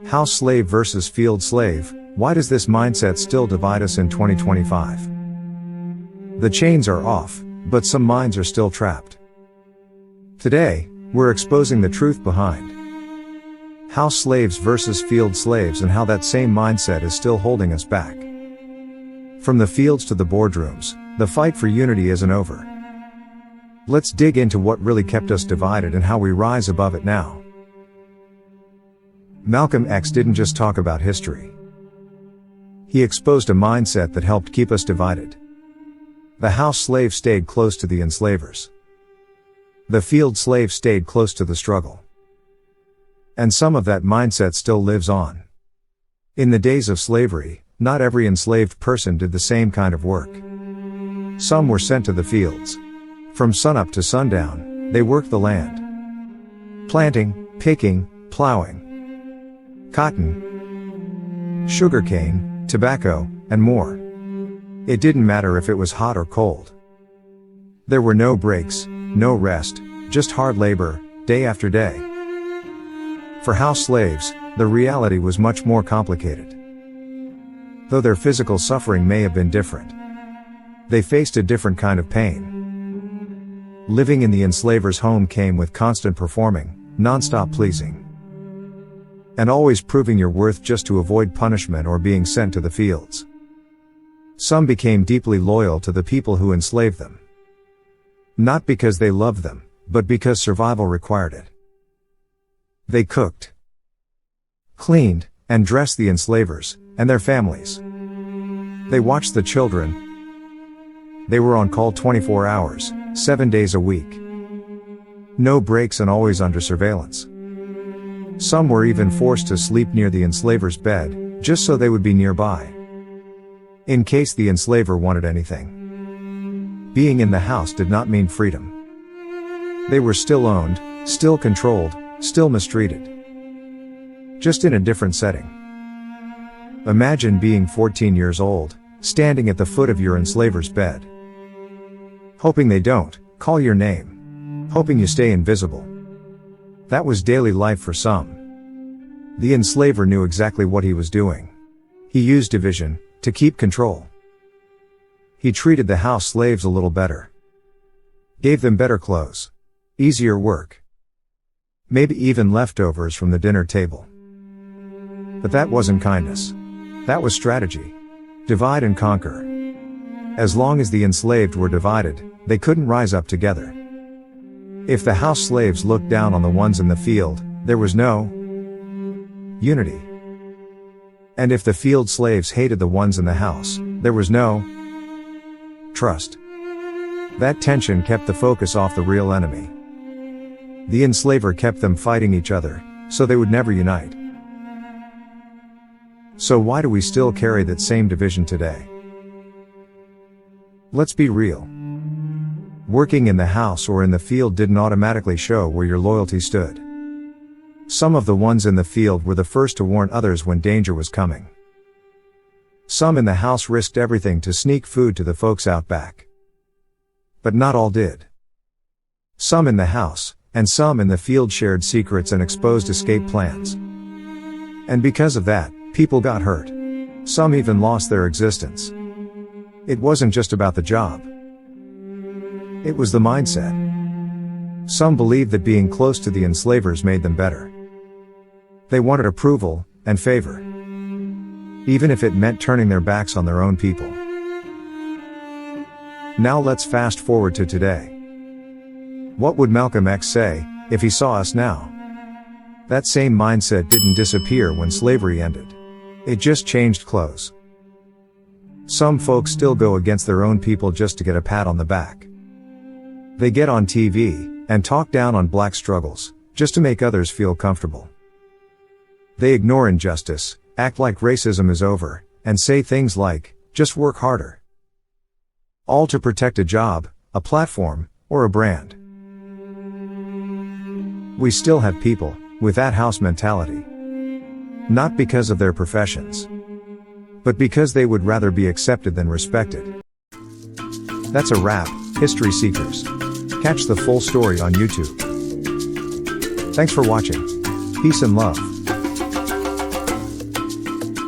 House slave versus field slave, why does this mindset still divide us in 2025? The chains are off, but some minds are still trapped. Today, we're exposing the truth behind house slaves versus field slaves and how that same mindset is still holding us back. From the fields to the boardrooms, the fight for unity isn't over. Let's dig into what really kept us divided and how we rise above it now. Malcolm X didn't just talk about history. He exposed a mindset that helped keep us divided. The house slave stayed close to the enslavers. The field slave stayed close to the struggle. And some of that mindset still lives on. In the days of slavery, not every enslaved person did the same kind of work. Some were sent to the fields. From sunup to sundown, they worked the land. Planting, picking, plowing. Cotton, sugarcane, tobacco, and more. It didn't matter if it was hot or cold. There were no breaks, no rest, just hard labor, day after day. For house slaves, the reality was much more complicated. Though their physical suffering may have been different, they faced a different kind of pain. Living in the enslaver's home came with constant performing, non-stop pleasing, and always proving your worth just to avoid punishment or being sent to the fields. Some became deeply loyal to the people who enslaved them. Not because they loved them, but because survival required it. They cooked, cleaned, and dressed the enslavers, and their families. They watched the children. They were on call 24 hours, 7 days a week. No breaks and always under surveillance. Some were even forced to sleep near the enslaver's bed, just so they would be nearby, in case the enslaver wanted anything. Being in the house did not mean freedom. They were still owned, still controlled, still mistreated. Just in a different setting. Imagine being 14 years old, standing at the foot of your enslaver's bed, hoping they don't call your name, hoping you stay invisible. That was daily life for some. The enslaver knew exactly what he was doing. He used division to keep control. He treated the house slaves a little better. Gave them better clothes, easier work, maybe even leftovers from the dinner table. But that wasn't kindness. That was strategy. Divide and conquer. As long as the enslaved were divided, they couldn't rise up together. If the house slaves looked down on the ones in the field, there was no unity. And if the field slaves hated the ones in the house, there was no trust. That tension kept the focus off the real enemy. The enslaver kept them fighting each other, so they would never unite. So why do we still carry that same division today? Let's be real. Working in the house or in the field didn't automatically show where your loyalty stood. Some of the ones in the field were the first to warn others when danger was coming. Some in the house risked everything to sneak food to the folks out back. But not all did. Some in the house, and some in the field shared secrets and exposed escape plans. And because of that, people got hurt. Some even lost their existence. It wasn't just about the job. It was the mindset. Some believed that being close to the enslavers made them better. They wanted approval and favor, even if it meant turning their backs on their own people. Now let's fast forward to today. What would Malcolm X say if he saw us now? That same mindset didn't disappear when slavery ended. It just changed clothes. Some folks still go against their own people just to get a pat on the back. They get on TV and talk down on black struggles, just to make others feel comfortable. They ignore injustice, act like racism is over, and say things like, just work harder. All to protect a job, a platform, or a brand. We still have people with that house mentality. Not because of their professions, but because they would rather be accepted than respected. That's a wrap, History Seekers. Catch the full story on YouTube. Thanks for watching. Peace and love.